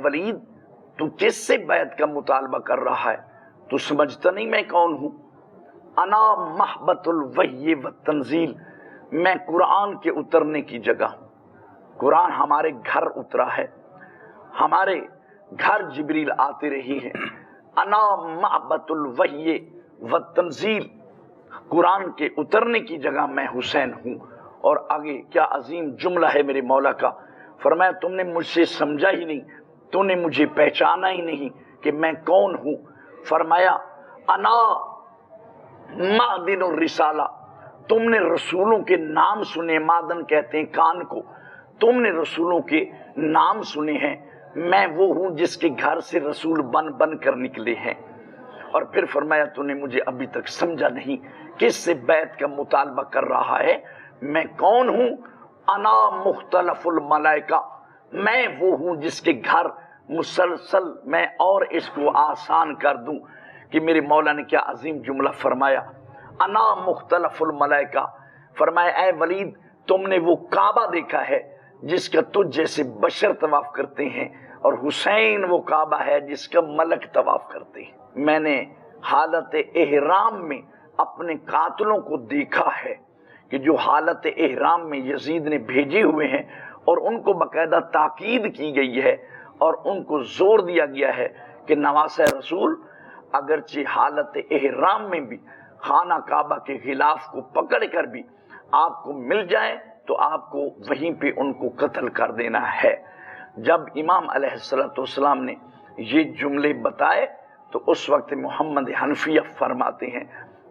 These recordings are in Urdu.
ولید تو کس سے بیعت کا مطالبہ کر رہا ہے؟ تو سمجھتا نہیں میں کون ہوں؟ انا محبت الوحی والتنزیل، میں قرآن کے اترنے کی جگہ ہوں۔ قرآن ہمارے گھر اترا ہے، ہمارے گھر جبریل آتے رہی ہے۔ انا محبت الوحی والتنزیل، قرآن کے اترنے کی جگہ میں حسین ہوں۔ اور آگے کیا عظیم جملہ ہے میرے مولا کا، فرمایا تم نے مجھ سے سمجھا ہی نہیں، تو نے مجھے پہچانا ہی نہیں کہ میں کون ہوں۔ فرمایا انا معدن الرسالہ، تم نے رسولوں کے نام سنے، معدن کہتے ہیں کان کو، تم نے رسولوں کے نام سنے ہیں، میں وہ ہوں جس کے گھر سے رسول بن بن کر نکلے ہیں۔ اور پھر فرمایا تو نے مجھے ابھی تک سمجھا نہیں، کس سے بیعت کا مطالبہ کر رہا ہے، میں کون ہوں؟ انا مختلف الملائکہ، میں وہ ہوں جس کے گھر مسلسل میں اور اس کو آسان کر دوں۔ کہ میرے مولا نے کیا عظیم جملہ فرمایا، انا مختلف الملائکہ، فرمایا اے ولید تم نے وہ کعبہ دیکھا ہے جس کا تجھ جیسے بشر طواف کرتے ہیں، اور حسین وہ کعبہ ہے جس کا ملک طواف کرتے ہیں۔ میں نے حالت احرام میں اپنے قاتلوں کو دیکھا ہے کہ جو حالت احرام میں یزید نے بھیجے ہوئے ہیں، اور ان کو باقاعدہ تاکید کی گئی ہے اور ان کو زور دیا گیا ہے کہ نواسہ رسول اگرچہ حالت احرام میں بھی خانہ کعبہ کے غلاف کو پکڑ کر بھی آپ کو مل جائیں تو آپ کو وہیں پہ ان کو قتل کر دینا ہے۔ جب امام علیہ السلام نے یہ جملے بتائے تو اس وقت محمد حنفیہ فرماتے ہیں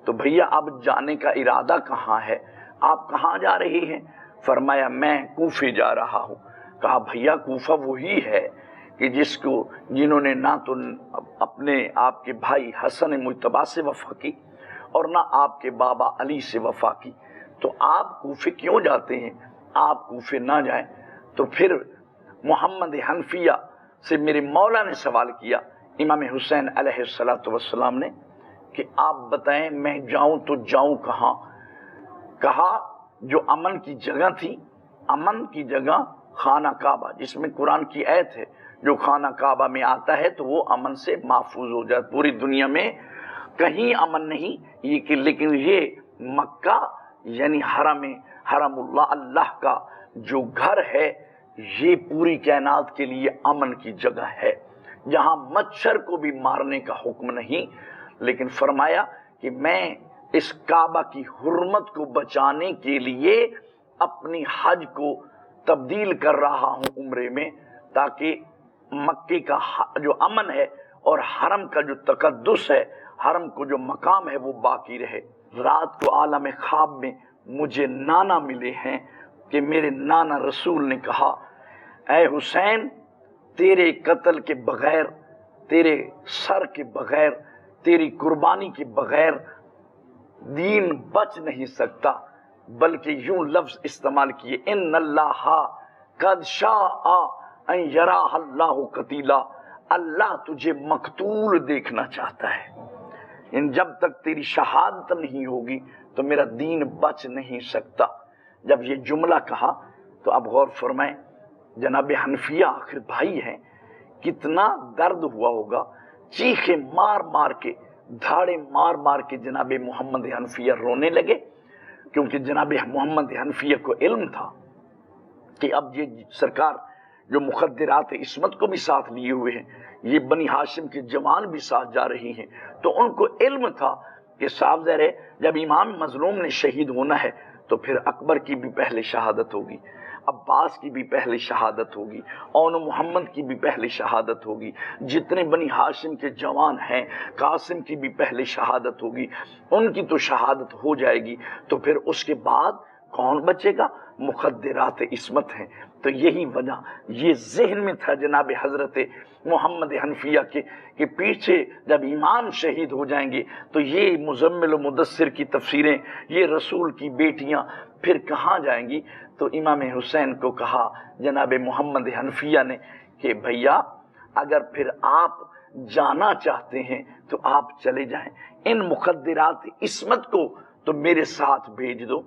تو بھیا اب جانے کا ارادہ کہاں ہے، آپ کہاں جا رہے ہیں؟ فرمایا میں کوفے جا رہا ہوں۔ کہا بھیا کوفہ وہی ہے کہ جنہوں نے نہ تو اپنے آپ کے بھائی حسن مجتبی سے وفا کی اور نہ آپ کے بابا علی سے وفا کی، تو آپ کوفے کیوں جاتے ہیں؟ آپ کوفے نہ جائیں۔ تو پھر محمد حنفیہ سے میرے مولا نے سوال کیا امام حسین علیہ السلام نے کہ آپ بتائیں میں جاؤں تو جاؤں کہاں؟ کہا جو امن کی جگہ تھی، امن کی جگہ خانہ کعبہ، جس میں قرآن کی آیت ہے جو خانہ کعبہ میں آتا ہے تو وہ امن سے محفوظ ہو جاتا۔ پوری دنیا میں کہیں امن نہیں یہ کہ، لیکن یہ مکہ یعنی حرم اللہ، اللہ کا جو گھر ہے، یہ پوری کائنات کے لیے امن کی جگہ ہے جہاں مچھر کو بھی مارنے کا حکم نہیں۔ لیکن فرمایا کہ میں اس کعبہ کی حرمت کو بچانے کے لیے اپنی حج کو تبدیل کر رہا ہوں عمرے میں، تاکہ مکے کا جو امن ہے اور حرم کا جو تقدس ہے، حرم کو جو مقام ہے وہ باقی رہے۔ رات کو عالم خواب میں مجھے نانا ملے ہیں کہ میرے نانا رسول نے کہا اے حسین تیرے قتل کے بغیر، تیرے سر کے بغیر، تیری قربانی کے بغیر دین بچ نہیں سکتا، بلکہ یوں لفظ استعمال کیے ان اللہ قد شاء ان یراہ اللہ قتیلا، اللہ تجھے مقتول دیکھنا چاہتا ہے۔ ان جب تک تیری شہادت نہیں ہوگی تو میرا دین بچ نہیں سکتا۔ جب یہ جملہ کہا تو اب غور فرمائیں، جناب حنفیہ آخر بھائی ہیں، کتنا درد ہوا ہوگا، چیخیں مار مار کے، دھاڑے مار مار کے جناب محمد حنفیہ رونے لگے، کیونکہ جناب محمد حنفیہ کو علم تھا کہ اب یہ سرکار جو مخدرات عصمت کو بھی ساتھ لیے ہوئے ہیں، یہ بنی ہاشم کے جوان بھی ساتھ جا رہی ہیں، تو ان کو علم تھا کہ صاحب ظاہر ہے جب امام مظلوم نے شہید ہونا ہے تو پھر اکبر کی بھی پہلے شہادت ہوگی، عباس کی بھی پہلے شہادت ہوگی، اون محمد کی بھی پہلے شہادت ہوگی، جتنے بنی ہاشم کے جوان ہیں قاسم کی بھی پہلے شہادت ہوگی، ان کی تو شہادت ہو جائے گی، تو پھر اس کے بعد کون بچے گا؟ مخدرات عصمت ہیں۔ تو یہی وجہ یہ ذہن میں تھا جناب حضرت محمد حنفیہ کے کہ پیچھے جب امام شہید ہو جائیں گے تو یہ مزمل و مدثر کی تفسیریں، یہ رسول کی بیٹیاں پھر کہاں جائیں گی؟ تو امام حسین کو کہا جناب محمد حنفیہ نے کہ بھیا اگر پھر آپ جانا چاہتے ہیں تو آپ چلے جائیں، ان مخدرات عصمت کو تو میرے ساتھ بھیج دو۔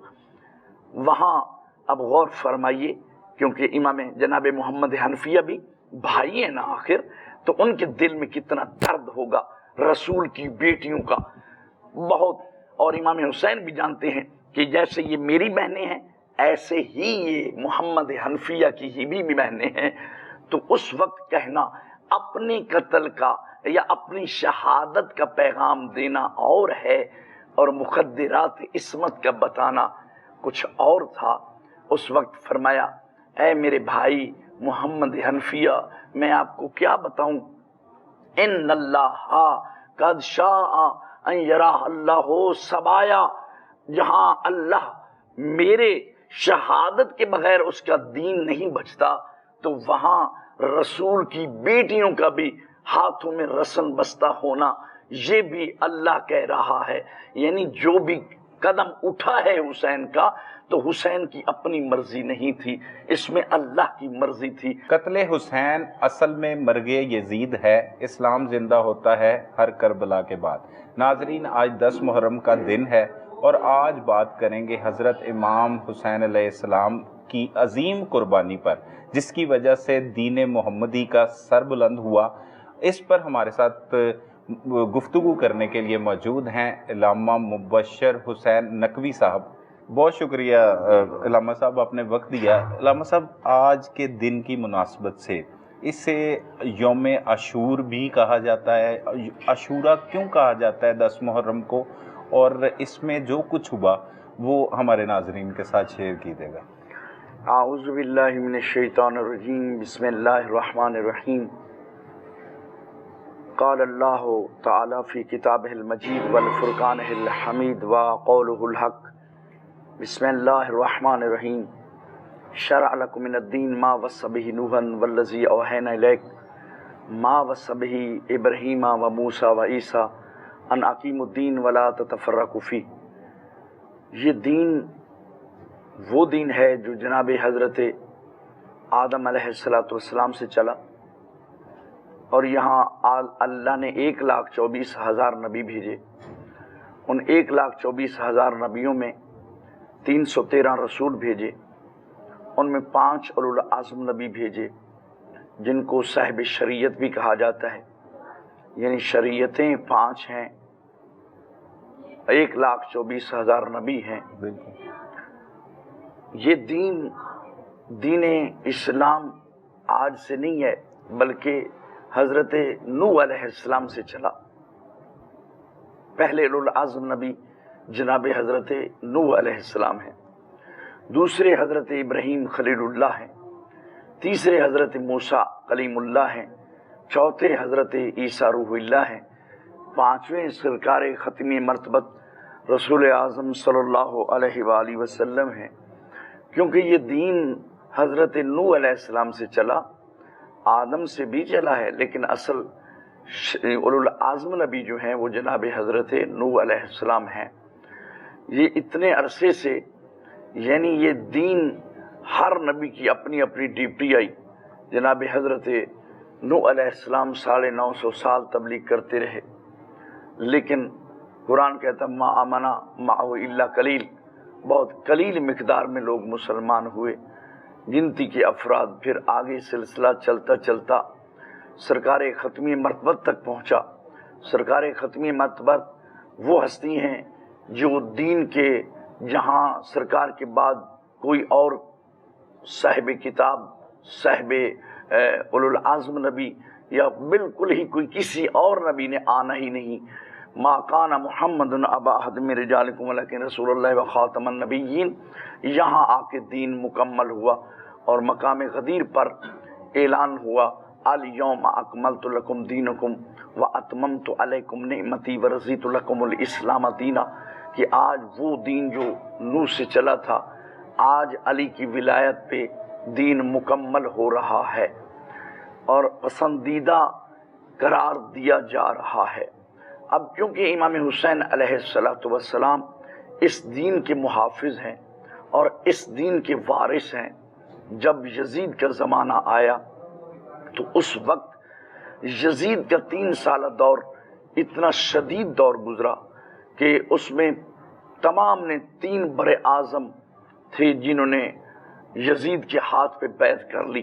وہاں اب غور فرمائیے، کیونکہ امام جناب محمد حنفیہ بھی بھائی ہیں نا آخر، تو ان کے دل میں کتنا درد ہوگا رسول کی بیٹیوں کا، بہت۔ اور امام حسین بھی جانتے ہیں کہ جیسے یہ میری بہنیں ہیں ایسے ہی یہ محمد حنفیہ کی ہی بھی بہنیں ہیں۔ تو اس وقت کہنا اپنے قتل کا یا اپنی شہادت کا پیغام دینا اور ہے، اور مخدرات عصمت کا بتانا کچھ اور تھا۔ اس وقت فرمایا اے میرے بھائی محمد حنفیہ، میں آپ کو کیا بتاؤں، ان اللہ قد شاء ان یرا اللہ سبایا، جہاں اللہ میرے شہادت کے بغیر اس کا دین نہیں بچتا، تو وہاں رسول کی بیٹیوں کا بھی ہاتھوں میں رسن بستہ ہونا یہ بھی اللہ کہہ رہا ہے۔ یعنی جو بھی قدم اٹھا ہے حسین کا، تو حسین کی اپنی مرضی نہیں تھی، اس میں اللہ کی مرضی تھی۔ قتل حسین اصل میں مرگ یزید ہے، اسلام زندہ ہوتا ہے ہر کربلا کے بعد۔ ناظرین، آج 10 محرم کا دن ہے اور آج بات کریں گے حضرت امام حسین علیہ السلام کی عظیم قربانی پر، جس کی وجہ سے دین محمدی کا سر بلند ہوا۔ اس پر ہمارے ساتھ گفتگو کرنے کے لیے موجود ہیں علامہ مبشر حسین نقوی صاحب۔ بہت شکریہ علامہ صاحب، آپ نے وقت دیا۔ علامہ صاحب، آج کے دن کی مناسبت سے اسے یوم عاشور بھی کہا جاتا ہے، عاشورہ کیوں کہا جاتا ہے 10 محرم کو، اور اس میں جو کچھ ہوا وہ ہمارے ناظرین کے ساتھ شیئر کیجیے گا۔ اعوذ باللہ من الشیطان الرجیم، بسم اللہ الرحمن الرحیم۔ قال اللہ تعالی فی کتابہ المجید والفرقانہ الحمید وقولہ الحق، بسم اللہ الرحمن الرحیم۔ شرع لکم من الدین ما وصی بہ نوحا والذی اوحینا الیک ما وصی بہ ابراہیم وموسیٰ وعیسیٰ ان اقیموا الدین ولا تتفرقوا فیہ۔ یہ دین وہ دین ہے جو جناب حضرت آدم علیہ السلام سے چلا، اور یہاں اللہ نے 1,24,000 نبی بھیجے۔ ان 1,24,000 نبیوں میں 313 رسول بھیجے، ان میں 5 اولو العزم نبی بھیجے جن کو صاحب شریعت بھی کہا جاتا ہے، یعنی شریعتیں 5 ہیں، 1,24,000 نبی ہیں۔ یہ دین اسلام آج سے نہیں ہے، بلکہ حضرت نوح علیہ السلام سے چلا۔ پہلے اولو العزم نبی جناب حضرت نوح علیہ السلام ہیں، دوسرے حضرت ابراہیم خلیل اللہ ہیں، تیسرے حضرت موسیٰ کلیم اللہ ہیں، چوتھے حضرت عیسیٰ روح اللہ ہیں، پانچویں سرکار ختمی مرتبت رسول اعظم صلی اللہ علیہ وآلہ وسلم ہیں۔ کیونکہ یہ دین حضرت نوح علیہ السلام سے چلا، آدم سے بھی چلا ہے، لیکن اصل اولو العزم نبی جو ہیں وہ جناب حضرت نوح علیہ السلام ہیں۔ یہ اتنے عرصے سے، یعنی یہ دین ہر نبی کی اپنی اپنی ڈیوٹی آئی۔ جناب حضرت نوح علیہ السلام 950 سال تبلیغ کرتے رہے، لیکن قرآن کہتا ما آمنا معه الا قلیل، بہت قلیل مقدار میں لوگ مسلمان ہوئے، گنتی کے افراد۔ پھر آگے سلسلہ چلتا چلتا سرکار ختمی مرتبت تک پہنچا۔ سرکار ختمی مرتبت وہ ہستی ہیں جو دین کے جہاں سرکار کے بعد کوئی اور صاحب کتاب، صاحب اولو العزم نبی یا بالکل ہی کوئی کسی اور نبی نے آنا ہی نہیں۔ ما کان محمد ابا احد من رجالکم ولکن رسول اللہ و خاتم النبیین، یہاں آ کے دین مکمل ہوا، اور مقام غدیر پر اعلان ہوا الیوم اکملت لکم دینکم واتممت علیکم نعمتی ورضیت لکم الاسلام دینا، کہ آج وہ دین جو نوح سے چلا تھا، آج علی کی ولایت پہ دین مکمل ہو رہا ہے اور پسندیدہ قرار دیا جا رہا ہے۔ اب کیونکہ امام حسین علیہ السلام اس دین کے محافظ ہیں اور اس دین کے وارث ہیں، جب یزید کا زمانہ آیا تو اس وقت یزید کا 3 سالہ دور اتنا شدید دور گزرا کہ اس میں تمام نے 3 بر اعظم تھے جنہوں نے یزید کے ہاتھ پہ بیعت کر لی،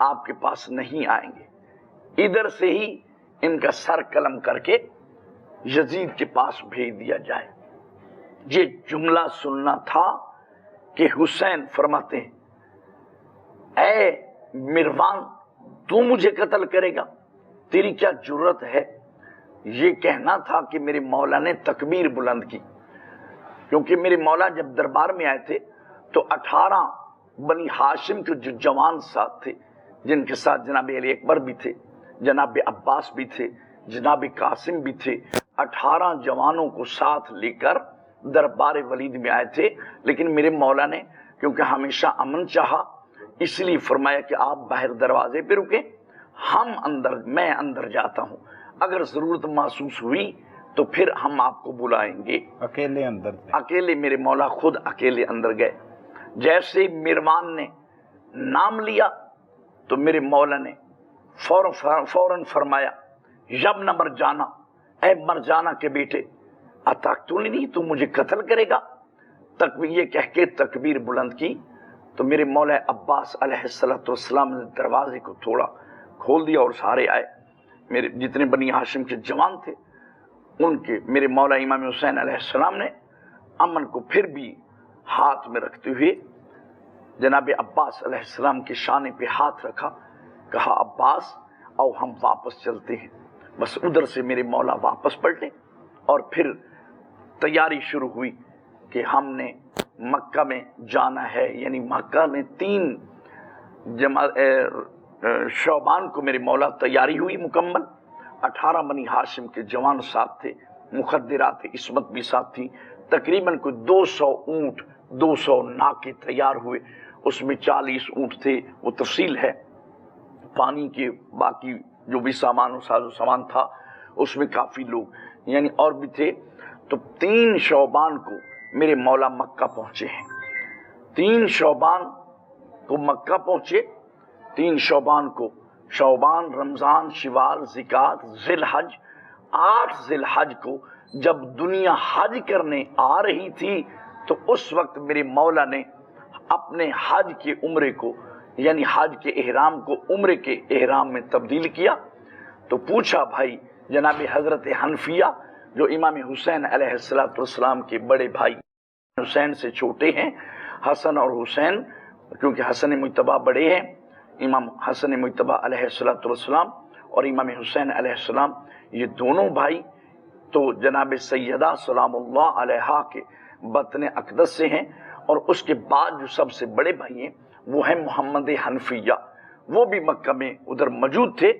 آپ کے پاس نہیں آئیں گے، ادھر سے ہی ان کا سر قلم کر کے یزید کے پاس بھیج دیا جائے۔ یہ جملہ سننا تھا کہ حسین فرماتے ہیں اے مروان تو مجھے قتل کرے گا، تیری کیا جرت ہے؟ یہ کہنا تھا کہ میرے مولا نے تکبیر بلند کی، کیونکہ میرے مولا جب دربار میں آئے تھے تو 18 بنی ہاشم کے جو جوان ساتھ تھے، جن کے ساتھ جناب علی اکبر بھی تھے، جناب عباس بھی تھے، جناب قاسم بھی تھے، 18 جوانوں کو ساتھ لے کر دربار ولید میں آئے تھے۔ لیکن میرے مولا نے کیونکہ ہمیشہ امن چاہا، اس لیے فرمایا کہ آپ باہر دروازے پہ رکیں، میں اندر جاتا ہوں، اگر ضرورت محسوس ہوئی تو پھر ہم آپ کو بلائیں گے۔ اکیلے اندر تھے؟ اکیلے میرے مولا خود اکیلے اندر گئے۔ جیسے مروان نے نام لیا تو میرے مولا نے فوراً فرمایا یبن مرجانہ، اے مرجانہ کے بیٹے، اتقتلنی، تو مجھے قتل کرے گا؟ یہ کہہ کے تکبیر بلند کی تو میرے مولا عباس علیہ السلام نے دروازے کو تھوڑا کھول دیا اور سارے آئے۔ میرے جتنے بنی ہاشم کے جوان تھے ان کے میرے مولا امام حسین علیہ السلام نے امن کو پھر بھی ہاتھ میں رکھتے ہوئے جناب عباس علیہ السلام کے شانے پہ ہاتھ رکھا، کہا عباس آؤ ہم واپس چلتے ہیں۔ بس ادھر سے میرے مولا واپس پلٹے اور پھر تیاری شروع ہوئی کہ ہم نے مکہ میں جانا ہے، یعنی مکہ میں 3 شعبان کو میرے مولا تیاری ہوئی مکمل۔ 18 بنی ہاشم کے جوان ساتھ تھے، مخدرات عصمت بھی ساتھ تھی، تقریباً کوئی 200 اونٹ 200 ناکے تیار ہوئے، اس میں 40 اونٹ تھے، وہ تفصیل ہے۔ پانی کے باقی جو بھی سامان و ساز و سامان تھا اس میں کافی لوگ یعنی اور بھی تھے۔ تو 3 شعبان کو میرے مولا مکہ پہنچے ہیں، 3 شعبان کو مکہ پہنچے، 3 شعبان کو، شعبان، رمضان، شوال، ذیقعد، ذی الحج، 8 ذی الحج کو جب دنیا حج کرنے آ رہی تھی تو اس وقت میرے مولا نے اپنے حج کے عمرے کو یعنی حج کے احرام کو عمرے کے احرام میں تبدیل کیا۔ تو پوچھا بھائی جناب حضرت حنفیہ جو امام حسین علیہ السلام کے بڑے بھائی، حسین سے چھوٹے ہیں، حسن اور حسین، کیونکہ حسن مجتبی بڑے ہیں، امام حسن مجتبی علیہ السلام اور امام حسین علیہ السلام، یہ دونوں بھائی تو جناب سیدہ سلام اللہ علیہا کے بطن اقدس سے ہیں، اور اس کے بعد جو سب سے بڑے بھائی ہیں وہ ہیں محمد حنفیہ، وہ بھی مکہ میں ادھر موجود تھے۔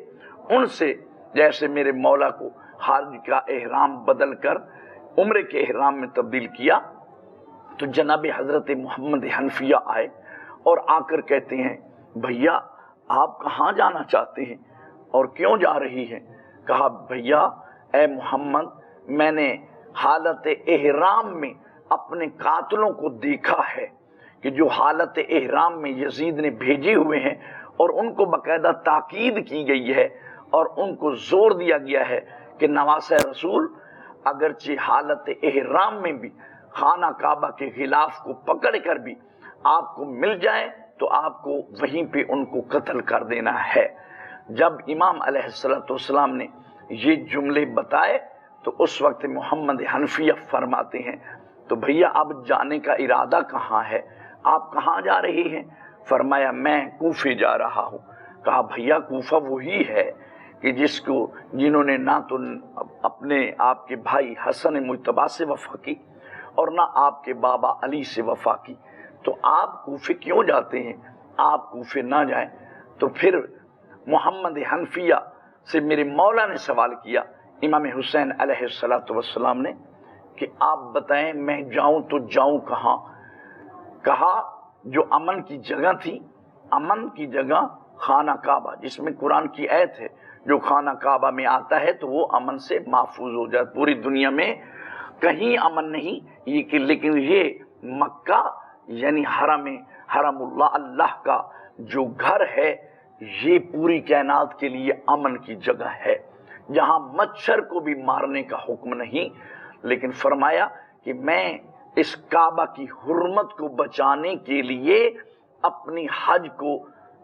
ان سے جیسے میرے مولا کو حج کا احرام بدل کر عمرے کے احرام میں تبدیل کیا تو جناب حضرت محمد حنفیہ آئے اور آ کر کہتے ہیں بھیا آپ کہاں جانا چاہتے ہیں اور کیوں جا رہی ہیں؟ کہا بھیا اے محمد، میں نے حالت احرام میں اپنے قاتلوں کو دیکھا ہے کہ جو حالت احرام میں یزید نے بھیجے ہوئے ہیں، اور ان کو باقاعدہ تاکید کی گئی ہے اور ان کو زور دیا گیا ہے کہ نواسہ رسول اگرچہ حالت احرام میں بھی خانہ کعبہ کے غلاف کو پکڑ کر بھی آپ کو مل جائیں تو آپ کو وہیں پہ ان کو قتل کر دینا ہے۔ جب امام علیہ السلام نے یہ جملے بتائے تو اس وقت محمد حنفیہ فرماتے ہیں تو بھیا اب جانے کا ارادہ کہاں ہے، آپ کہاں جا رہے ہیں؟ فرمایا میں کوفے جا رہا ہوں۔ کہا بھیا کوفہ وہی ہے کہ جنہوں نے نہ تو اپنے آپ کے بھائی حسن مجتبی سے وفا کی اور نہ آپ کے بابا علی سے وفا کی، تو آپ کوفے کیوں جاتے ہیں؟ آپ کوفے نہ جائیں۔ تو پھر محمد حنفیہ سے میرے مولا نے سوال کیا امام حسین علیہ السلام نے کہ آپ بتائیں میں جاؤں تو جاؤں کہاں؟ کہا جو امن کی جگہ تھی، امن کی جگہ خانہ کعبہ، جس میں قرآن کی آیت ہے جو خانہ کعبہ میں آتا ہے تو وہ امن سے محفوظ ہو جاتا۔ پوری دنیا میں کہیں امن نہیں یہ کہ لیکن یہ مکہ یعنی حرم اللہ کا جو گھر ہے یہ پوری کائنات کے لیے امن کی جگہ ہے، جہاں مچھر کو بھی مارنے کا حکم نہیں، لیکن فرمایا کہ میں اس کعبہ کی حرمت کو بچانے کے لیے اپنی حج کو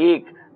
1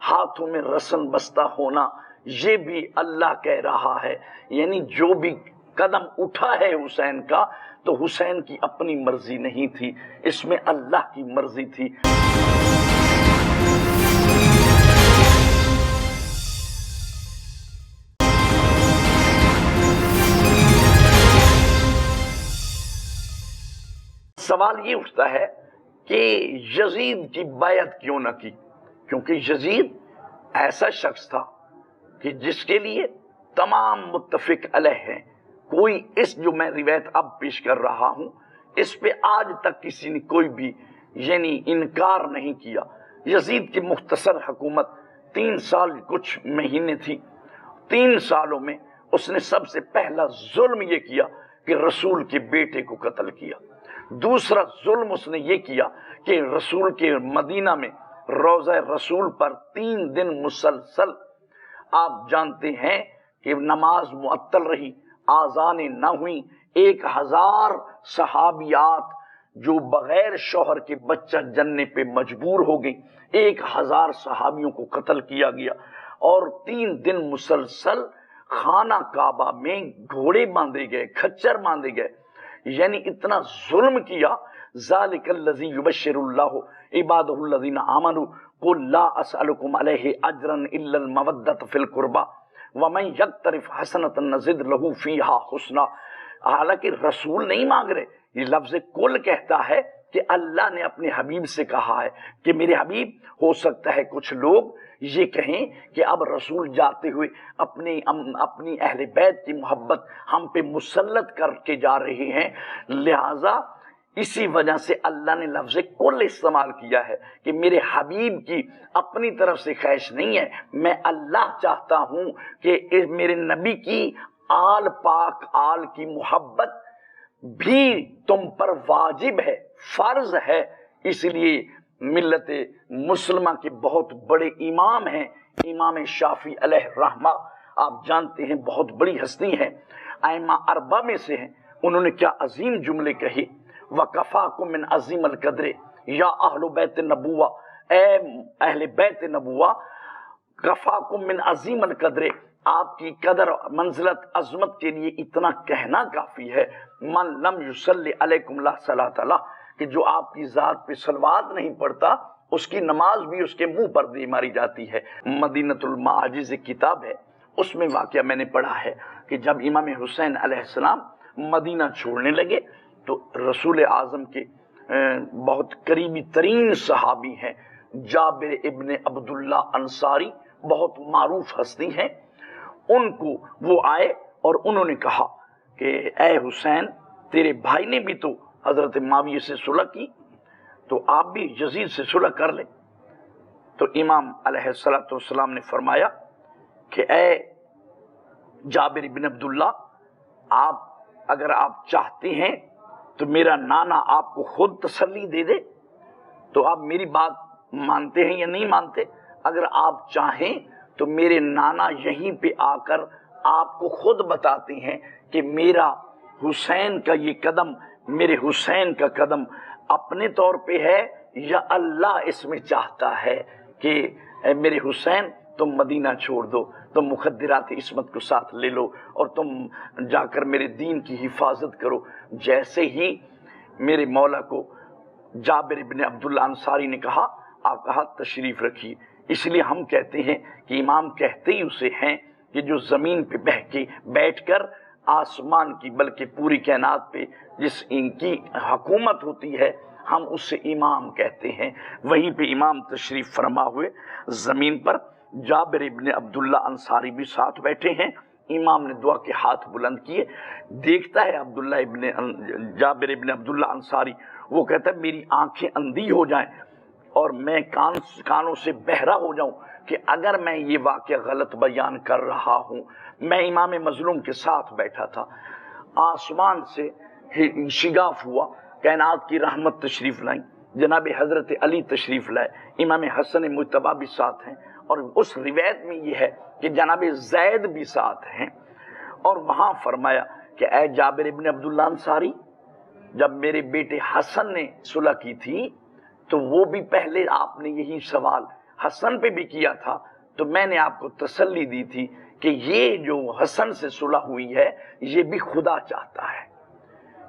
ہاتھوں میں رسن بستہ ہونا یہ بھی اللہ کہہ رہا ہے. یعنی جو بھی قدم اٹھا ہے حسین کا تو حسین کی اپنی مرضی نہیں تھی، اس میں اللہ کی مرضی تھی. سوال یہ اٹھتا ہے کہ یزید کی بیعت کیوں نہ کی؟ کیونکہ یزید ایسا شخص تھا کہ جس کے لیے تمام متفق علیہ ہیں. کوئی اس جو میں روایت اب پیش کر رہا ہوں اس پہ آج تک کسی نے کوئی بھی یعنی انکار نہیں کیا. یزید کی مختصر حکومت 3 سال کچھ مہینے تھی. 3 سالوں میں اس نے سب سے پہلا ظلم یہ کیا کہ رسول کے بیٹے کو قتل کیا. دوسرا ظلم اس نے یہ کیا کہ رسول کے مدینہ میں روضہ رسول پر 3 دن مسلسل آپ جانتے ہیں کہ نماز معطل رہی، آذانیں نہ ہوئیں. 1000 صحابیات جو بغیر شوہر کے بچہ جننے پہ مجبور ہو گئی. 1000 صحابیوں کو قتل کیا گیا اور 3 دن مسلسل خانہ کعبہ میں گھوڑے باندھے گئے، کھچر باندھے گئے. یعنی اتنا ظلم کیا. ذالک الذی یبشر اللہ عبادہ الذین آمنوا قل لا اسألکم علیہ اجرا الا المودۃ فی القربى ومن یقترف حسنۃ نزد لہ فیہا حسنا. حالانکہ رسول نہیں مانگ رہے، یہ لفظ کل کہتا ہے کہ اللہ نے اپنے حبیب سے کہا ہے کہ میرے حبیب، ہو سکتا ہے کچھ لوگ یہ کہیں کہ اب رسول جاتے ہوئے اپنی اہل بیت کی محبت ہم پہ مسلط کر کے جا رہے ہیں، لہذا اسی وجہ سے اللہ نے لفظ کل استعمال کیا ہے کہ میرے حبیب کی اپنی طرف سے خواہش نہیں ہے. میں اللہ چاہتا ہوں کہ میرے نبی کی آل پاک آل کی محبت بھی تم پر واجب ہے، فرض ہے. اس لیے ملت مسلمہ کے بہت بڑے امام ہیں امام شافعی علیہ رحمہ، آپ جانتے ہیں بہت بڑی ہستی ہیں، ائمہ اربعہ میں سے ہیں. انہوں نے کیا عظیم جملے کہے، وَكَفَاكُم مِّنْ عَظِيمِ الْقَدْرِ یا اہل بیت نبوہ، اے اہل بیت نبوہ، کفاکم من عظیم القدر، آپ کی قدر منزلت عظمت کے لیے اتنا کہنا کافی ہے. من لم یصلی علیکم لا صلاۃ لہ، کہ جو آپ کی ذات پہ صلوات نہیں پڑھتا اس کی نماز بھی اس کے منہ پر دی ماری جاتی ہے. مدینۃ المعاجز کتاب ہے، اس میں واقعہ میں نے پڑھا ہے کہ جب امام حسین علیہ السلام مدینہ چھوڑنے لگے تو رسول اعظم کے بہت قریبی ترین صحابی ہیں جابر ابن عبداللہ انصاری، بہت معروف ہستی ہیں. ان کو وہ آئے اور انہوں نے کہا کہ اے حسین، تیرے بھائی نے بھی تو حضرت معاویہ سے صلح کی، تو آپ بھی یزید سے صلح کر لیں. تو امام علیہ السلام نے فرمایا کہ اے جابر ابن عبداللہ، اگر آپ چاہتے ہیں تو میرا نانا آپ کو خود تسلی دے دے. تو آپ میری بات مانتے ہیں یا نہیں مانتے؟ اگر آپ چاہیں تو میرے نانا یہیں پہ آ کر آپ کو خود بتاتے ہیں کہ میرا حسین کا یہ قدم، میرے حسین کا قدم اپنے طور پہ ہے یا اللہ اس میں چاہتا ہے کہ اے میرے حسین تم مدینہ چھوڑ دو، تم مخدرات عصمت کو ساتھ لے لو اور تم جا کر میرے دین کی حفاظت کرو. جیسے ہی میرے مولا کو جابر ابن عبداللہ انصاری نے کہا، آپ کہا تشریف رکھیے. اس لیے ہم کہتے ہیں کہ امام کہتے ہی اسے ہیں کہ جو زمین پہ بیٹھ کر آسمان کی بلکہ پوری کائنات پہ جس ان کی حکومت ہوتی ہے ہم اس سے امام کہتے ہیں. وہیں پہ امام تشریف فرما ہوئے زمین پر، جابر ابن عبداللہ انصاری بھی ساتھ بیٹھے ہیں. امام نے دعا کے ہاتھ بلند کیے، دیکھتا ہے جابر ابن عبداللہ انصاری، وہ کہتا ہے میری آنکھیں اندھی ہو جائیں اور میں کانوں سے بہرا ہو جاؤں کہ اگر میں یہ واقعہ غلط بیان کر رہا ہوں. میں امام مظلوم کے ساتھ بیٹھا تھا، آسمان سے شگاف ہوا، کائنات کی رحمت تشریف لائیں، جناب حضرت علی تشریف لائے، امام حسن مجتبی بھی ساتھ ہیں، اور اس روایت میں یہ ہے کہ جناب زید بھی ساتھ ہیں. اور وہاں فرمایا کہ اے جابر ابن عبداللہ انصاری، جب میرے بیٹے حسن نے صلح کی تھی تو وہ بھی پہلے آپ نے یہی سوال حسن پہ بھی کیا تھا تو میں نے آپ کو تسلی دی تھی کہ یہ جو حسن سے صلح ہوئی ہے یہ بھی خدا چاہتا ہے،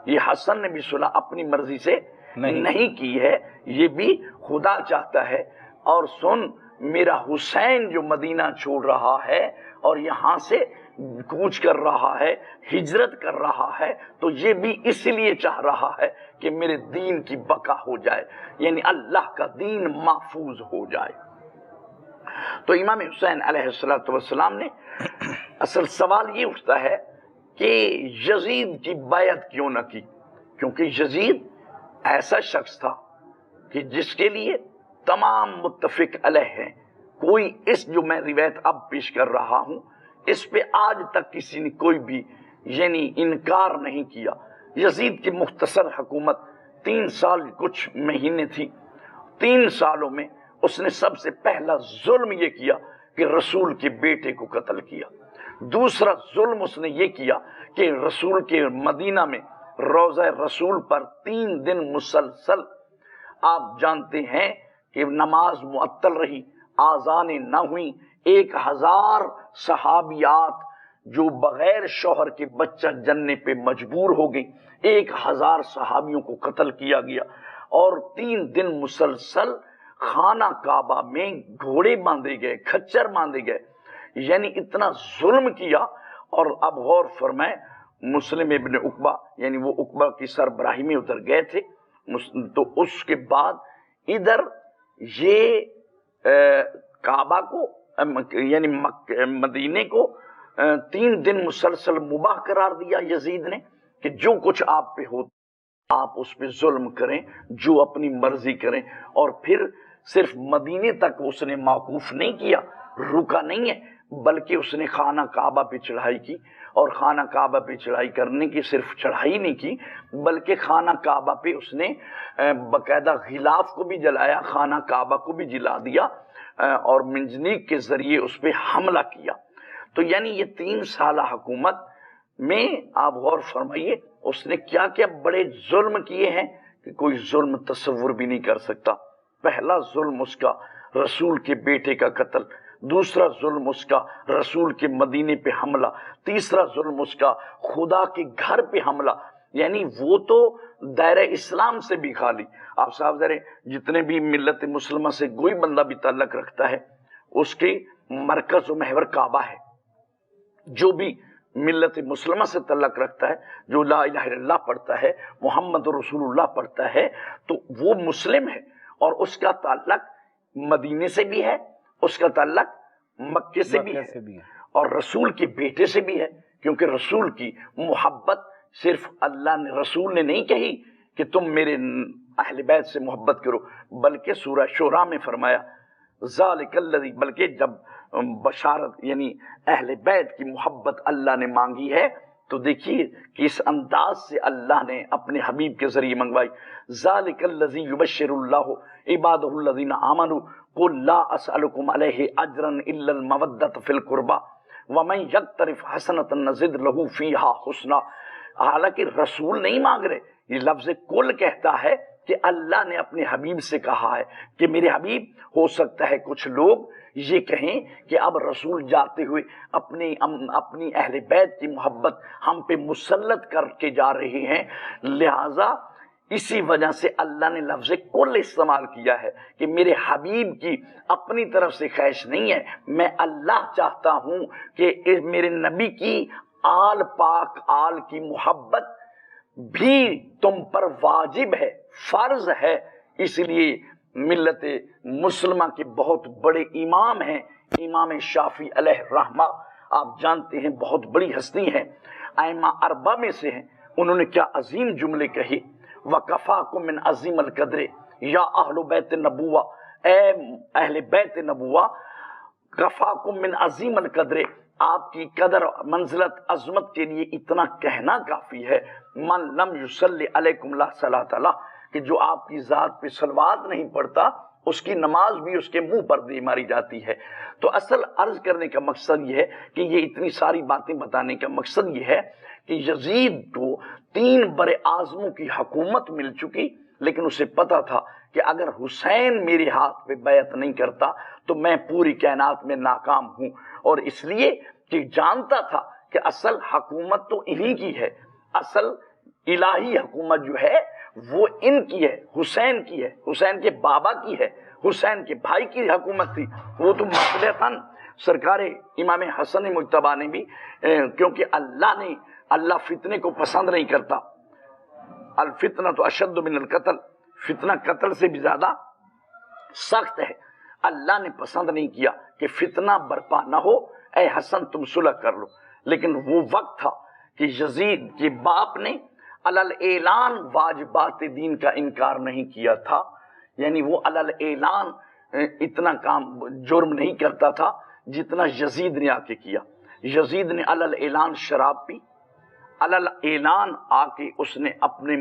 یہ حسن نے بھی صلح اپنی مرضی سے نہیں کی ہے، یہ بھی خدا چاہتا ہے۔ اور سن، میرا حسین جو مدینہ چھوڑ رہا ہے اور یہاں سے کوچ کر رہا ہے، ہجرت کر رہا ہے، تو یہ بھی اس لیے چاہ رہا ہے کہ میرے دین کی بقا ہو جائے، یعنی اللہ کا دین محفوظ ہو جائے۔ تو امام حسین علیہ السلام نے اصل سوال یہ اٹھتا ہے کہ یزید کی بیعت کیوں نہ کی، کیونکہ یزید ایسا شخص تھا کہ جس کے لیے تمام متفق علیہ ہیں، کوئی اس جو میں روایت اب پیش کر رہا ہوں اس پہ آج تک کسی نے کوئی بھی یعنی انکار نہیں کیا۔ یزید کی مختصر حکومت 3 سال کچھ مہینے تھی، 3 سالوں میں اس نے سب سے پہلا ظلم یہ کیا کہ رسول کے بیٹے کو قتل کیا۔ دوسرا ظلم اس نے یہ کیا کہ رسول کے مدینہ میں روضہ رسول پر 3 دن مسلسل آپ جانتے ہیں کہ نماز معطل رہی، آذانیں نہ ہوئیں، 1000 صحابیات جو بغیر شوہر کے بچہ جننے پہ مجبور ہو گئی، 1000 صحابیوں کو قتل کیا گیا، اور 3 دن مسلسل خانہ کعبہ میں گھوڑے باندھے گئے، کھچر باندھے گئے، یعنی اتنا ظلم کیا۔ اور اب غور فرمائیں، مسلم ابن عقبہ یعنی وہ عقبہ کی سربراہی میں ادھر گئے تھے، تو اس کے بعد ادھر یہ کعبہ کو یعنی مدینے کو 3 دن مسلسل مباح قرار دیا یزید نے کہ جو کچھ آپ پہ ہو آپ اس پہ ظلم کریں، جو اپنی مرضی کریں۔ اور پھر صرف مدینے تک اس نے موقوف نہیں کیا، رکا نہیں ہے، بلکہ اس نے خانہ کعبہ پہ چڑھائی کی، اور خانہ کعبہ پہ چڑھائی کرنے کی صرف چڑھائی نہیں کی بلکہ خانہ کعبہ پہ اس نے باقاعدہ غلاف کو بھی جلایا، خانہ کعبہ کو بھی جلا دیا، اور منجنیق کے ذریعے اس پہ حملہ کیا۔ تو یعنی یہ 3 سالہ حکومت میں آپ غور فرمائیے اس نے کیا کیا بڑے ظلم کیے ہیں کہ کوئی ظلم تصور بھی نہیں کر سکتا۔ پہلا ظلم اس کا رسول کے بیٹے کا قتل، دوسرا ظلم اس کا رسول کے مدینے پہ حملہ، تیسرا ظلم اس کا خدا کے گھر پہ حملہ، یعنی وہ تو دائرہ اسلام سے بھی خالی۔ آپ صاحب ذرے جتنے بھی ملت مسلمہ سے کوئی بندہ بھی تعلق رکھتا ہے اس کے مرکز و محور کعبہ ہے، جو بھی ملت مسلمہ سے تعلق رکھتا ہے، جو لا الہ الا اللہ پڑھتا ہے، محمد رسول اللہ پڑھتا ہے، تو وہ مسلم ہے، اور اس کا تعلق مدینے سے بھی ہے، اس کا تعلق مکے سے بھی ہے، اور رسول کے بیٹے سے بھی ہے، کیونکہ رسول کی محبت صرف اللہ نے رسول نے نہیں کہی کہ تم میرے اہل بیت سے محبت کرو، بلکہ سورہ شورا میں فرمایا ذالک الذی، بلکہ جب بشارت یعنی اہل بیت کی محبت اللہ نے مانگی ہے تو دیکھیے کہ اس انداز سے اللہ نے اپنے حبیب کے ذریعے منگوائی، ذالک الذی یبشر اللہ عبادہ الذین آمنوا قل لا اسألکم علیہ اجرا الا المودۃ فی القربى ومن یقترف حسنۃ نزد لہ فیہا حسنا۔ حالانکہ رسول نہیں مانگ رہے، یہ لفظ کل کہتا ہے کہ اللہ نے اپنے حبیب سے کہا ہے کہ میرے حبیب، ہو سکتا ہے کچھ لوگ یہ کہیں کہ اب رسول جاتے ہوئے اپنی اہل بیت کی محبت ہم پہ مسلط کر کے جا رہے ہیں، لہٰذا اسی وجہ سے اللہ نے لفظ کل استعمال کیا ہے کہ میرے حبیب کی اپنی طرف سے خواہش نہیں ہے، میں اللہ چاہتا ہوں کہ میرے نبی کی آل پاک آل کی محبت بھی تم پر واجب ہے، فرض ہے۔ اس لیے ملت مسلمہ کے بہت بڑے امام ہیں، امام شافعی علیہ رحمہ، آپ جانتے ہیں بہت بڑی ہستی ہیں، ائمہ اربعہ میں سے ہیں۔ انہوں نے کیا عظیم جملے کہے، وَكَفَاكُم مِّنْ عَظِيمِ الْقَدْرِ یا اہل بیت نبوہ، اے اہل بیت نبوہ، کفاکم من عظیم القدر، آپ کی قدر منزلت عظمت کے لیے اتنا کہنا کافی ہے، من لم یصلی علیکم لا صلاۃ لہ، کہ جو آپ کی ذات پہ صلوات نہیں پڑھتا اس کی نماز بھی اس کے منہ پر دے ماری جاتی ہے۔ تو اصل عرض کرنے کا مقصد یہ ہے کہ یہ اتنی ساری باتیں بتانے کا مقصد یہ ہے کہ یزید کو 3 بر اعظموں کی حکومت مل چکی، لیکن اسے پتا تھا کہ اگر حسین میرے ہاتھ پہ بیعت نہیں کرتا تو میں پوری کائنات میں ناکام ہوں، اور اس لیے کہ جانتا تھا کہ اصل حکومت تو انہی کی ہے، اصل الہی حکومت جو ہے وہ ان کی ہے، حسین کی ہے، حسین کے بابا کی ہے، حسین کے بھائی کی حکومت تھی۔ وہ تو مصلحتاً سرکار امام حسن مجتبی نے بھی، کیونکہ اللہ فتنے کو پسند نہیں کرتا، الفتنہ تو اشد من القتل، فتنہ قتل سے بھی زیادہ سخت ہے، اللہ نے پسند نہیں کیا کہ فتنہ برپا نہ ہو، اے حسن تم صلح کر لو۔ لیکن وہ وقت تھا کہ یزید کے باپ نے علل اعلان واجبات دین کا انکار نہیں کیا تھا، یعنی وہ علل اعلان اتنا کام جرم نہیں کرتا تھا جتنا یزید نے آ کے کیا۔ یزید نے علل اعلان شراب پی، علل اعلان آ کے اس نے اپنے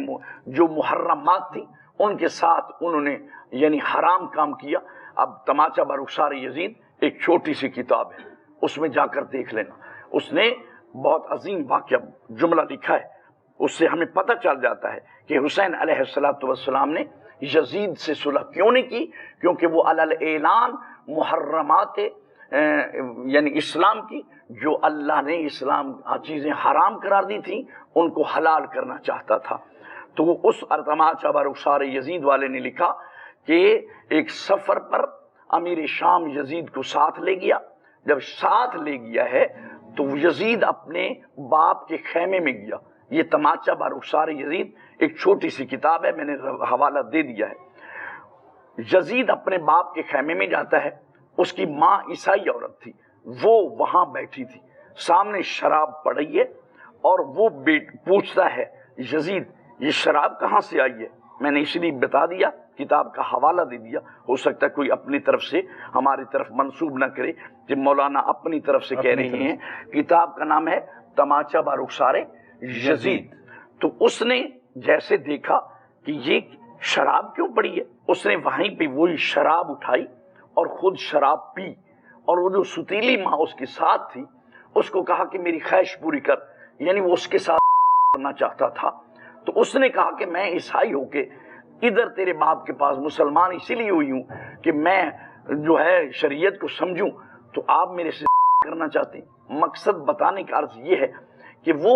جو محرمات تھی ان کے ساتھ انہوں نے یعنی حرام کام کیا۔ اب تماچا برخسار یزید ایک چھوٹی سی کتاب ہے، اس میں جا کر دیکھ لینا، اس نے بہت عظیم واقعہ جملہ لکھا ہے، اس سے ہمیں پتہ چل جاتا ہے کہ حسین علیہ السلام نے یزید سے صلح کیوں نہیں کی، کیونکہ وہ علل اعلان محرمات یعنی اسلام کی، جو اللہ نے اسلام چیزیں حرام قرار دی تھیں ان کو حلال کرنا چاہتا تھا۔ تو وہ اس تماچا برخسار یزید والے نے لکھا کہ ایک سفر پر امیر شام یزید کو ساتھ لے گیا، جب ساتھ لے گیا ہے تو یزید اپنے باپ کے خیمے میں گیا۔ یہ تماچا برخسار یزید ایک چھوٹی سی کتاب ہے، میں نے حوالہ دے دیا ہے۔ یزید اپنے باپ کے خیمے میں جاتا ہے، اس کی ماں عیسائی عورت تھی، وہ وہاں بیٹھی تھی، سامنے شراب پڑی ہے، اور وہ پوچھتا ہے یزید یہ شراب کہاں سے آئی ہے؟ میں نے اس لیے بتا دیا، کتاب کا حوالہ دے دیا، ہو سکتا ہے کوئی اپنی طرف سے ہماری طرف منسوب نہ کرے کہ مولانا اپنی طرف سے کہہ رہے ہیں۔ کتاب کا نام ہے تماچا برخسار یزید۔ تو اس نے جیسے دیکھا کہ یہ شراب کیوں پڑی ہے، اس نے وہیں پہ وہی شراب اٹھائی اور خود شراب پی، اور وہ جو ستیلی ماں اس کے ساتھ تھی اس کو کہا کہ میری خواہش پوری کر، یعنی وہ اس کے ساتھ کرنا چاہتا تھا۔ تو اس نے کہا کہ میں عیسائی ہو کے ادھر تیرے باپ کے پاس مسلمان اسی لیے ہوئی ہوں کہ میں جو ہے شریعت کو سمجھوں، تو آپ میرے سے کرنا چاہتے ہیں۔ مقصد بتانے کا عرض یہ ہے کہ وہ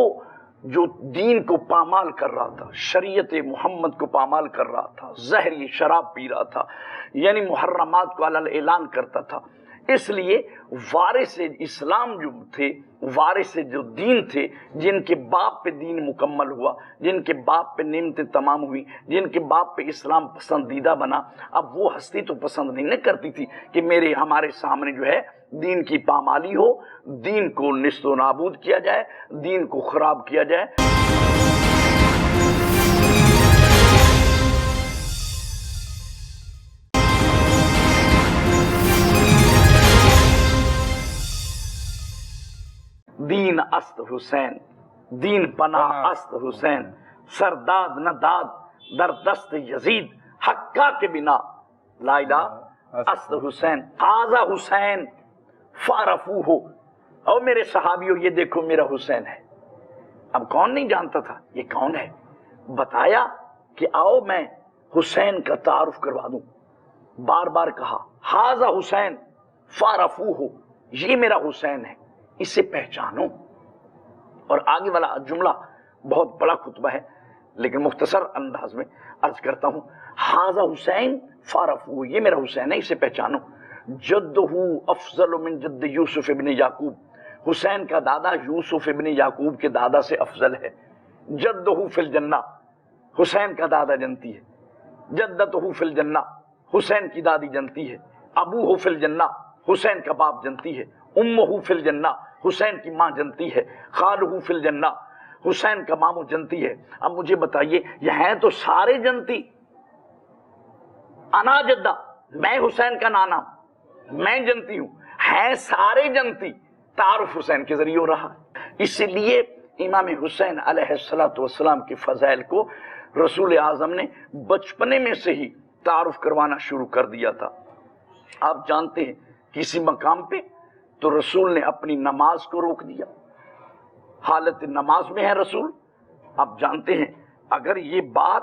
جو دین کو پامال کر رہا تھا، شریعت محمد کو پامال کر رہا تھا، زہری شراب پی رہا تھا، یعنی محرمات کو علل اعلان کرتا تھا، اس لیے وارث اسلام جو تھے، وارث جو دین تھے، جن کے باپ پہ دین مکمل ہوا، جن کے باپ پہ نعمتیں تمام ہوئی، جن کے باپ پہ اسلام پسندیدہ بنا، اب وہ ہستی تو پسند نہیں کرتی تھی کہ ہمارے سامنے جو ہے دین کی پامالی ہو، دین کو نیست و نابود کیا جائے، دین کو خراب کیا جائے۔ دین است حسین، دین پناہ است حسین، سرداد نہ داد در دست یزید، حقا کے بنا لا الہ است حسین، آزا حسین فارفو ہو۔ اور میرے صحابیوں یہ دیکھو میرا حسین ہے۔ اب کون نہیں جانتا تھا یہ کون ہے، بتایا کہ آؤ میں حسین کا تعارف کروا دوں، بار بار کہا ہاذا حسین فارفو ہو، یہ میرا حسین ہے، اسے پہچانو۔ اور آگے والا جملہ بہت بڑا خطبہ ہے لیکن مختصر انداز میں عرض کرتا ہوں، ہاذا حسین فارفو، یہ میرا حسین ہے، اسے پہچانو۔ جدہ افضل من جد یوسف ابن یعقوب، حسین کا دادا یوسف ابن یعقوب کے دادا سے افضل ہے۔ جدہ فی الجنہ، حسین کا دادا جنتی ہے۔ جدتہ فی الجنہ، حسین کی دادی جنتی ہے۔ ابوہ فی الجنہ، حسین کا باپ جنتی ہے۔ امہ فی الجنہ، حسین کی ماں جنتی ہے۔ خالہ فی الجنہ، حسین کا ماموں جنتی ہے۔ اب مجھے بتائیے یہ ہیں تو سارے جنتی؟ انا جدہ، میں حسین کا نانا ہوں، میں جنتی ہوں، ہیں سارے جنتی، تعارف حسین کے ذریعے ہو رہا ہے۔ اس لیے امام حسین علیہ السلام کے فضائل کو رسول اعظم نے بچپنے میں سے ہی تعارف کروانا شروع کر دیا تھا۔ آپ جانتے ہیں کسی مقام پہ تو رسول نے اپنی نماز کو روک دیا، حالت نماز میں ہے رسول۔ آپ جانتے ہیں اگر یہ بات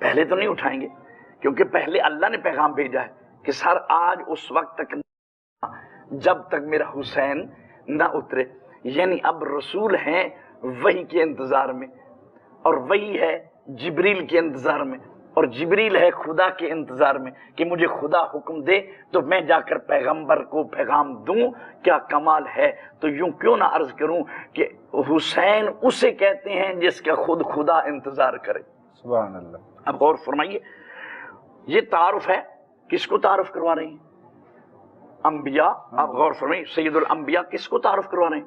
پہلے تو نہیں اٹھائیں گے، کیونکہ پہلے اللہ نے پیغام بھیجا ہے کہ سر آج اس وقت تک جب تک میرا حسین نہ اترے، یعنی اب رسول ہیں وحی کے انتظار میں، اور وہی ہے جبریل کے انتظار میں، اور جبریل ہے خدا کے انتظار میں کہ مجھے خدا حکم دے تو میں جا کر پیغمبر کو پیغام دوں۔ کیا کمال ہے! تو یوں کیوں نہ عرض کروں کہ حسین اسے کہتے ہیں جس کا خود خدا انتظار کرے۔ سبحان اللہ۔ اب غور فرمائیے، یہ تعارف ہے، کس کو تعارف کروا رہے ہیں؟ انبیاء۔ اب غور فرمائیے، سید الانبیاء کس کو تعارف کروا رہے ہیں؟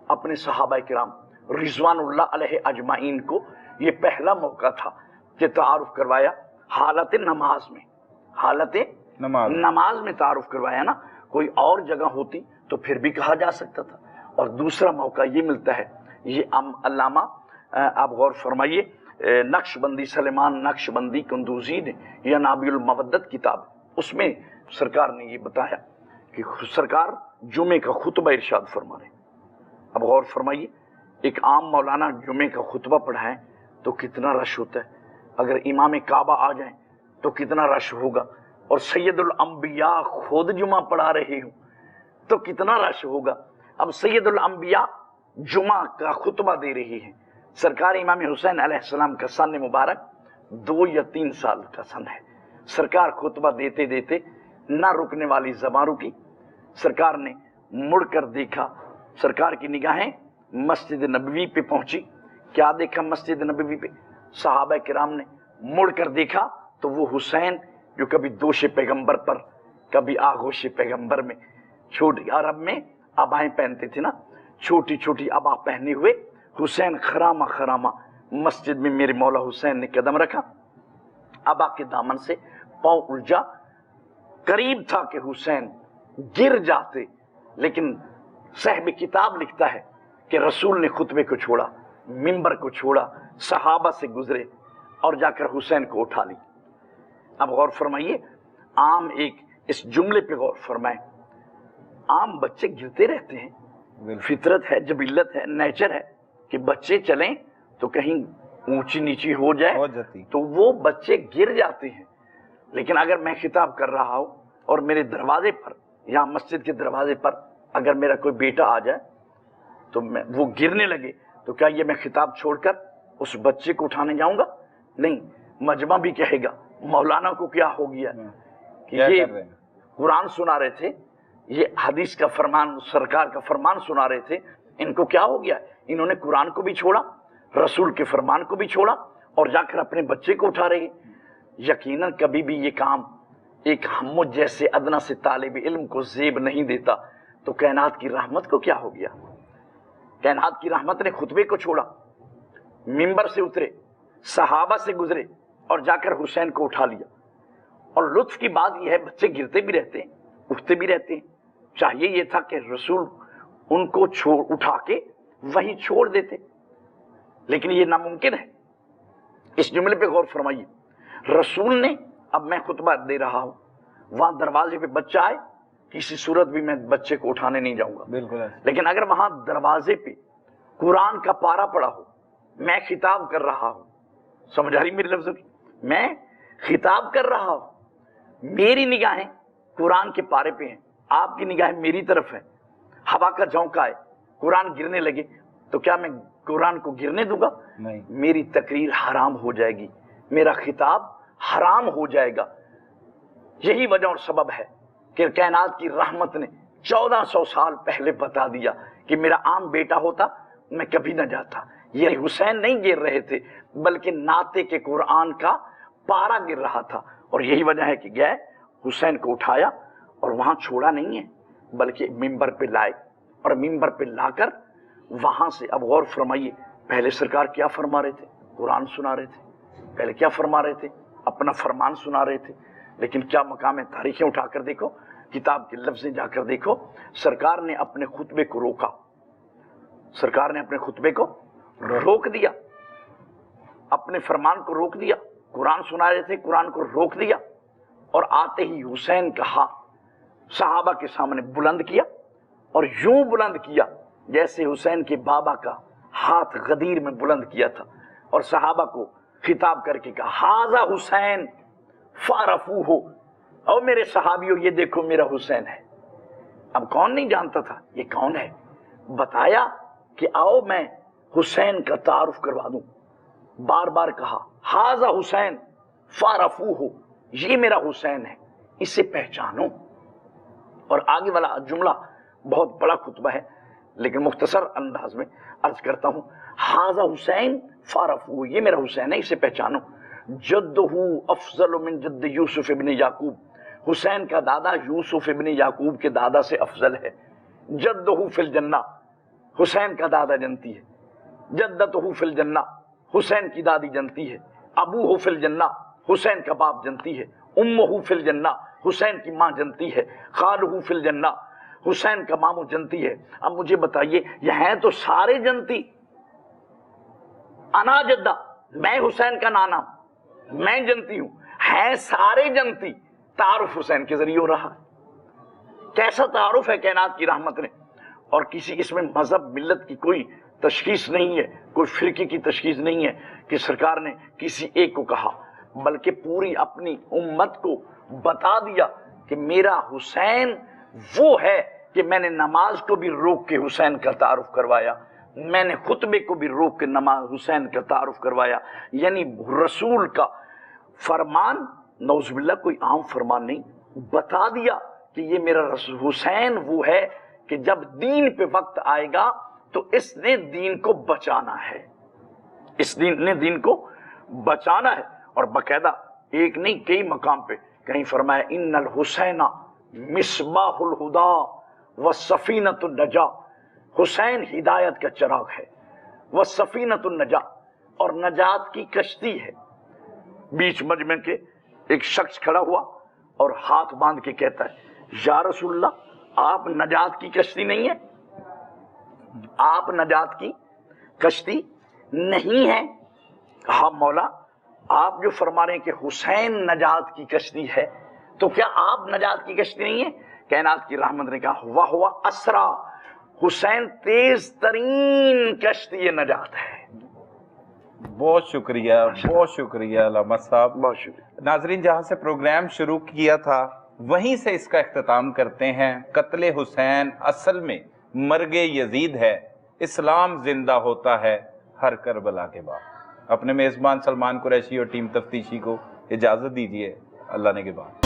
اپنے صحابہ کرام رضوان اللہ علیہ اجمعین کو۔ یہ پہلا موقع تھا کہ تعارف کروایا حالت نماز میں، حالت نماز میں تعارف کروایا نا، کوئی اور جگہ ہوتی تو پھر بھی کہا جا سکتا تھا۔ اور دوسرا موقع یہ ملتا ہے، یہ علامہ آپ غور فرمائیے، نقش بندی سلیمان نقش بندی کندوزی نے یا نابی المودت کتاب، اس میں سرکار نے یہ بتایا کہ سرکار جمعے کا خطبہ ارشاد فرما رہے ہیں۔ اب غور فرمائیے، ایک عام مولانا جمعے کا خطبہ پڑھائیں تو کتنا رش ہوتا ہے، اگر امام کعبہ آ جائیں تو کتنا رش ہوگا، اور سید الانبیاء خود جمعہ پڑھا رہے ہوں تو کتنا رش ہوگا۔ اب سید الانبیاء جمعہ کا خطبہ دے رہی ہیں، سرکار امام حسین علیہ السلام کا سن مبارک 2 یا 3 سال کا سن ہے۔ سرکار خطبہ دیتے دیتے نہ رکنے والی زبان رکی، سرکار نے مڑ کر دیکھا، سرکار کی نگاہیں مسجد نبوی پہ پہنچی۔ کیا دیکھا مسجد نبوی پہ؟ صحابہ کرام نے مڑ کر دیکھا تو وہ حسین جو کبھی دوش پیغمبر پر کبھی آغوش پیغمبر میں، چھوٹی عرب میں ابائیں پہنتے تھے نا، چھوٹی چھوٹی ابا پہنے ہوئے حسین خرامہ خرامہ مسجد میں میرے مولا حسین نے قدم رکھا، ابا کے دامن سے پاؤں الجھا، قریب تھا کہ حسین گر جاتے، لیکن صاحب کتاب لکھتا ہے کہ رسول نے خطبے کو چھوڑا، منبر کو چھوڑا، صحابہ سے گزرے اور جا کر حسین کو اٹھا لی۔ اب غور فرمائیے، عام ایک اس جملے پہ غور فرمائیں، عام بچے گرتے رہتے ہیں، فطرت ہے، جبلت ہے، نیچر ہے کہ بچے چلیں تو کہیں اونچی نیچی ہو جائے تو وہ بچے گر جاتے ہیں۔ لیکن اگر میں خطاب کر رہا ہوں اور میرے دروازے پر یا مسجد کے دروازے پر اگر میرا کوئی بیٹا آ جائے تو وہ گرنے لگے تو کیا یہ میں خطاب چھوڑ کر اس بچے کو اٹھانے جاؤں گا؟ نہیں، مجمع بھی کہے گا مولانا کو کیا ہو گیا کہ یہ قرآن سنا رہے تھے، یہ حدیث کا فرمان، سرکار کا فرمان سنا رہے تھے، ان کو کیا ہو گیا؟ انہوں نے قرآن کو بھی چھوڑا، رسول کے فرمان کو بھی چھوڑا اور جا کر اپنے بچے کو اٹھا رہے ہیں۔ یقیناً کبھی بھی یہ کام ایک ہم جیسے ادنا سے طالب علم کو زیب نہیں دیتا، تو کائنات کی رحمت کو کیا ہو گیا؟ کائنات کی رحمت نے خطبے کو چھوڑا، منبر سے اترے، صحابہ سے گزرے اور جا کر حسین کو اٹھا لیا۔ اور لطف کی بات یہ ہے، بچے گرتے بھی رہتے ہیں، اٹھتے بھی رہتے ہیں، چاہیے یہ تھا کہ رسول ان کو اٹھا کے وہیں چھوڑ دیتے، لیکن یہ ناممکن ہے۔ اس جملے پہ غور فرمائیے، رسول نے، اب میں خطبہ دے رہا ہوں، وہاں دروازے پہ بچہ آئے، کسی صورت بھی میں بچے کو اٹھانے نہیں جاؤں گا، بالکل۔ لیکن اگر وہاں دروازے پہ قرآن کا پارا پڑا ہو، میں خطاب کر رہا ہوں، سمجھ آ رہی میرے لفظوں کی؟ میں خطاب کر رہا ہوں، میری نگاہیں قرآن کے پارے پہ ہیں، آپ کی نگاہیں میری طرف ہیں، ہوا کا جھونکا ہے، قرآن گرنے لگے تو کیا میں قرآن کو گرنے دوں گا؟ نہیں، میری تقریر حرام ہو جائے گی، میرا خطاب حرام ہو جائے گا۔ یہی وجہ اور سبب ہے کہ کائنات کی رحمت نے 1400 سال پہلے بتا دیا کہ میرا عام بیٹا ہوتا میں کبھی نہ جاتا۔ یہ حسین نہیں گر رہے تھے بلکہ نعتے کے قرآن کا پارا گر رہا تھا، اور یہی وجہ ہے کہ گئے حسین کو اٹھایا اور وہاں چھوڑا نہیں ہے بلکہ ممبر پہ لائے، اور ممبر پہ لا کر وہاں سے، اب غور فرمائیے، پہلے سرکار کیا فرما رہے تھے؟ قرآن سنا رہے تھے، پہلے کیا فرما رہے تھے؟ اپنا فرمان سنا رہے تھے، لیکن کیا مقام ہے؟ تاریخیں اٹھا کر دیکھو، کتاب کے لفظیں جا کر دیکھو، سرکار نے اپنے خطبے کو روکا، سرکار نے اپنے خطبے کو روک دیا، اپنے فرمان کو روک دیا، قرآن سنا رہے تھے، قرآن کو روک دیا، اور آتے ہی حسین کا ہاتھ صحابہ کے سامنے بلند کیا، اور یوں بلند کیا جیسے حسین کے بابا کا ہاتھ غدیر میں بلند کیا تھا، اور صحابہ کو خطاب کر کے کہا ہاذا حسین فعرفوہ، او میرے صحابیوں یہ دیکھو میرا حسین ہے۔ اب کون نہیں جانتا تھا یہ کون ہے، بتایا کہ آؤ میں حسین کا تعارف کروا دوں، بار بار کہا ہاذا حسین فعرفوہ، یہ میرا حسین ہے اسے پہچانو۔ اور آگے والا جملہ بہت بڑا خطبہ ہے لیکن مختصر انداز میں عرض کرتا ہوں، ہاذا حسین فعرفوہ، یہ میرا حسین ہے اسے پہچانو۔ جدہ افضل من جد یوسف ابن یعقوب، حسین کا دادا یوسف ابن یعقوب کے دادا سے افضل ہے۔ جدہ فی الجنہ، حسین کا دادا جنتی ہے۔ جدتہ فی الجنہ، حسین کی دادی جنتی ہے۔ ابوہ فی الجنہ، حسین کا باپ جنتی ہے۔ امہ فی الجنہ، حسین کی ماں جنتی ہے۔ خالہ فی الجنہ، حسین کا ماموں جنتی ہے۔ اب مجھے بتائیے یہ ہیں تو سارے جنتی، انا جدہ، میں حسین کا نانا ہوں، میں جنتی ہوں، ہیں سارے جنتی، تعارف حسین کے ذریعے ہو رہا ہے۔ کیسا تعارف ہے کائنات کی رحمت نے، اور کسی اس میں مذہب ملت کی کوئی تشخیص نہیں ہے، کوئی فرقے کی تشخیص نہیں ہے کہ سرکار نے کسی ایک کو کہا، بلکہ پوری اپنی امت کو بتا دیا کہ میرا حسین وہ ہے کہ میں نے نماز کو بھی روک کے حسین کا تعارف کروایا، میں نے خطبے کو بھی روک کے نماز حسین کا تعارف کروایا۔ یعنی رسول کا فرمان نعوذ باللہ کوئی عام فرمان نہیں، بتا دیا کہ یہ میرا حسین وہ ہے کہ جب دین پہ وقت آئے گا تو اس نے دین کو بچانا ہے، اس دین نے دین کو بچانا ہے۔ اور باقاعدہ ایک نہیں کئی مقام پہ کہیں فرمایا ان الحسین مصباح الہدا والسفینۃ النجاہ، حسین ہدایت کا چراغ ہے، والسفینۃ النجاہ، اور نجات کی کشتی ہے۔ بیچ مجمع کے ایک شخص کھڑا ہوا اور ہاتھ باندھ کے کہتا ہے یا رسول اللہ آپ نجات کی کشتی نہیں ہیں، آپ نجات کی کشتی نہیں ہیں۔ کہا مولا آپ جو فرما رہے ہیں کہ حسین نجات کی کشتی ہے تو کیا آپ نجات کی کشتی نہیں ہیں؟ کائنات کی رحمت نے کہا وَهُوَ اسرا، حسین تیز ترین کشتی نجات ہے۔ بہت شکریہ، بہت شکریہ علامہ صاحب، بہت شکریہ۔ ناظرین جہاں سے پروگرام شروع کیا تھا وہیں سے اس کا اختتام کرتے ہیں۔ قتل حسین اصل میں مرگ یزید ہے، اسلام زندہ ہوتا ہے ہر کربلا کے بعد۔ اپنے میزبان سلمان قریشی اور ٹیم تفتیشی کو اجازت دیجیے، اللہ نے کے بعد۔